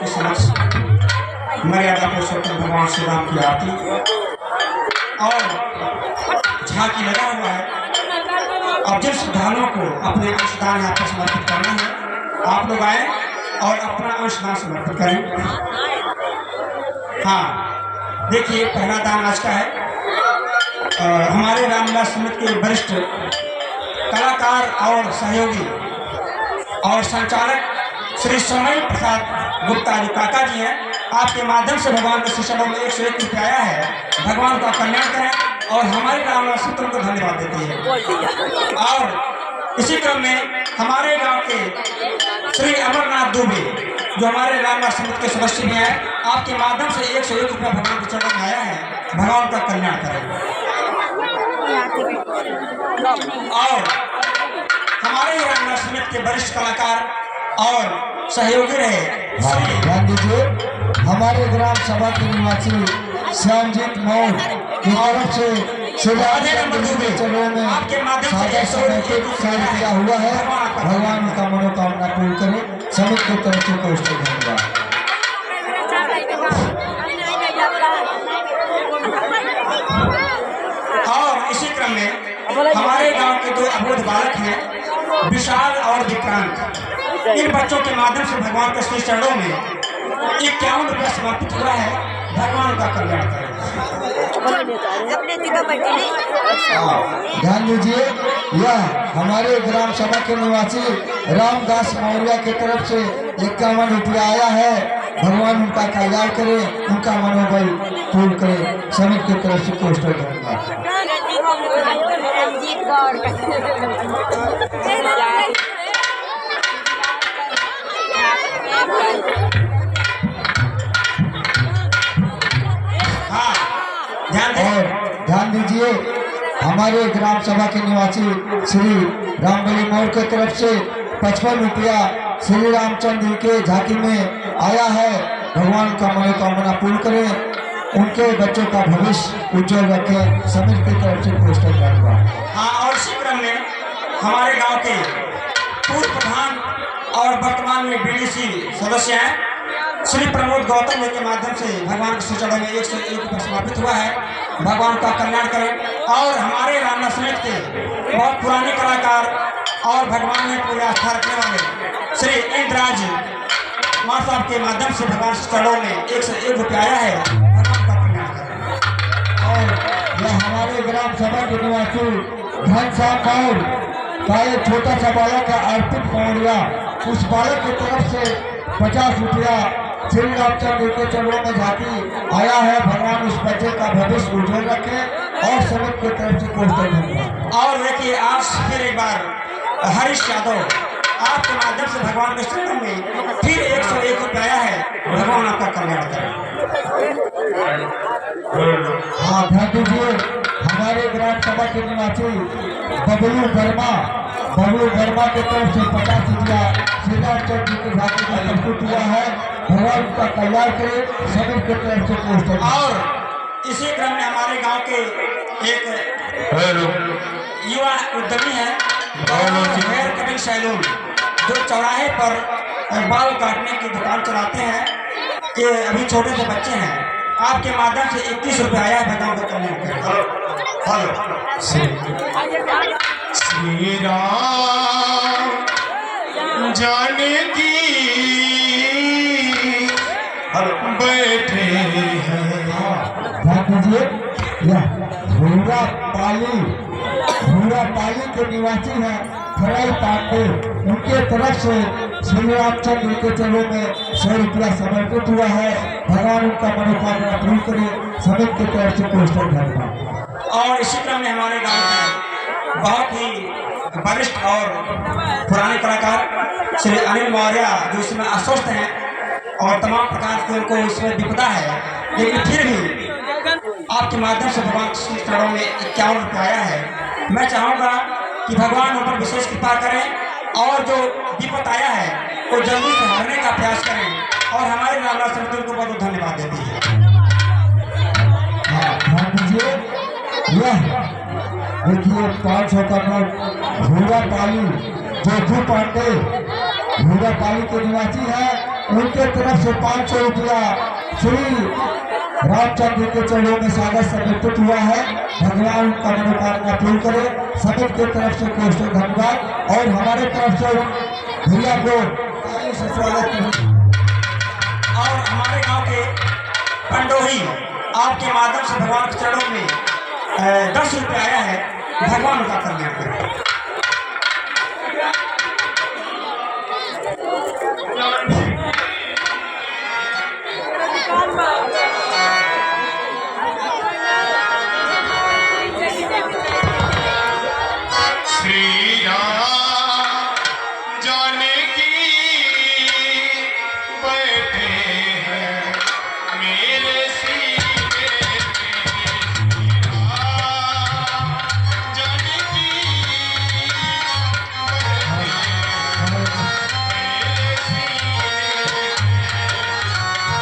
के समक्ष मर्यादा पुरुषोत्तम भगवान श्री राम की आरती और झांकी लगा हुआ है। अब जिन श्रद्धालुओं को अपने अंशदान यहाँ पर समर्पित करना है, आप लोग आए और अपना अंशदान समर्पित करें। हाँ, देखिए पहला दान आज का है। हमारे रामदास समिति के वरिष्ठ कलाकार और सहयोगी और संचालक श्री सोमय प्रसाद गुप्ता जी काका जी हैं, आपके माध्यम से भगवान के शिष्यों में 101 रुपया आया है। भगवान का कल्याण करें और हमारे रामदास समिति को धन्यवाद देती है। और इसी क्रम में हमारे गांव के श्री अमरनाथ दुबे जो हमारे रामदास समिति के सदस्य भी हैं, आपके माध्यम से 101 रुपया भगवान के चरण में आया है। भगवान का कल्याण करें। और हमारे रामदास समिति के वरिष्ठ कलाकार और सहयोगी रहे, ध्यान दीजिए, हमारे ग्राम सभा के निवासी श्यामजीत मौर्य की तरफ से चरणों में सादा समर्पित 100 रुपया हुआ है। भगवान का मनोकामना पूर्ण करे। समिति की तरफ से कोष्ठ धन्यवाद। और इसी क्रम में हमारे गांव के 2 अबोध बालक हैं, विशाल और विक्रांत। इन बच्चों के माध्यम से भगवान के श्री चरणों में 51 रुपया समर्पित हुआ है। भगवान का कल्याण करें। ध्यान दीजिए, यह हमारे ग्राम सभा के निवासी रामदास मौर्य की तरफ से 51 रुपया आया है। भगवान उनका कल्याण करे, उनका मनोबल पूर्ण करे। समिति की तरफ से कोष्ठ धन्यवाद। और ध्यान दीजिए, हमारे ग्राम सभा के निवासी श्री रामबली मौर्य की तरफ से 55 रुपया श्री रामचंद्र के झांकी में आया है। भगवान का मनोकामना पूर्ण करें, उनके बच्चों का भविष्य उज्जवल रखें। समिति की तरफ से कोष्ठ धन्यवाद। हाँ, और इसी क्रम में हमारे गांव के पूर्व प्रधान और वर्तमान में बीडीसी सदस्य हैं श्री प्रमोद गौतम के माध्यम से भगवान के श्री चरणों में 101 रुपया समर्पित हुआ है। भगवान का कल्याण करें। और हमारे रामदास समिति के बहुत पुराने कलाकार और भगवान में पूरी आस्था रखने वाले श्री इंद्रराज माँ साहब के माध्यम से भगवान के चरणों में 101 रुपया आया है। भगवान का कल्याण करें। और यह हमारे ग्राम सभा के निवासी धन साहब मौर्य का एक छोटा सा बालक है अर्पित मौर्य, उस बालक की तरफ से 50 रुपया श्री रामचंद्र के चरणों में झांकी आया है। भगवान उस बच्चे का भविष्य उज्जवल रखे और समिति की तरफ से कोष्ठ धन्यवाद। और देखिए, आज फिर एक बार हरीश यादव आपके माध्यम से भगवान के चरणों में फिर 101 रुपया आया है। भगवान आपका कल्याण करें। हाँ, ध्यान दीजिए, हमारे ग्राम सभा के निवासी बबलू वर्मा की तरफ से 50 रुपया श्री रामचंद्र जी के झांकी में प्रस्तुत हुआ है। भगवान का कल्याण करे। समिति की तरफ से कोष्ठ। और इसी क्रम में हमारे गांव के एक युवा उद्यमी है हेयर कटिंग सैलून, जो चौराहे पर बाल काटने की दुकान चलाते हैं। ये अभी छोटे से बच्चे हैं, आपके माध्यम से 21 रुपया आया है। भगवान का कल्याण करें। श्री राम जानकी बैठे हैं। ध्यान दीजिए, यह भूरा पाली के निवासी है फराई पांडे, उनके तरफ से श्री रामचंद्र के चरणों में 100 रुपया समर्पित हुआ है। भगवान उनका मनोकामना पूर्ण करे। समिति की तरफ से कोष्ठ धन्यवाद। और इसी क्रम में हमारे गांव के बहुत ही वरिष्ठ और पुराने कलाकार श्री अनिल मौर्य, जो इसमें अस्वस्थ हैं और तमाम प्रकार की उनको इसमें विपदा है, लेकिन फिर भी आपके माध्यम से भगवान श्री चरणों में 51 रुपया आया है। मैं चाहूँगा कि भगवान उन पर विशेष कृपा करें और जो विपद आया है वो जल्दी से हरने का प्रयास करें। और हमारे रामदास समिति को बहुत धन्यवाद देती है। ध्यान दीजिए, यह देखिए 500 का नोट भूरा पाली जोधू पांडे भूरा पाली के निवासी है। उनके तरफ से 500 रुपया श्री रामचंद्र के चरणों में सागर समर्पित हुआ है। भगवान उनका मनोकामना पूर्ण करे। सभी के तरफ से कोष्ठ धन्यवाद और हमारे तरफ से भैया को ताली से स्वागत करें। और हमारे गांव के पंडोही आपके माध्यम से भगवान के चरणों में 10 रुपये आया है। भगवान का कल्याण करें। श्री राम जानकी बैठे हैं मेरे सीने पे। श्री राम जानकी बैठे हैं मेरे सीने पे।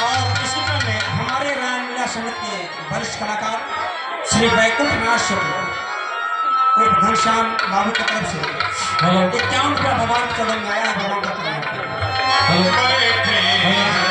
और इसी क्रम में हमारे रामलीला समिति के वरिष्ठ कलाकार श्री वैकुंठनाथ शुक्ल उर्फ घनश्याम बाबू की तरफ से 51 रुपया भगवान के चरण में आया है। भगवान का कल्याण करें। बैठे हैं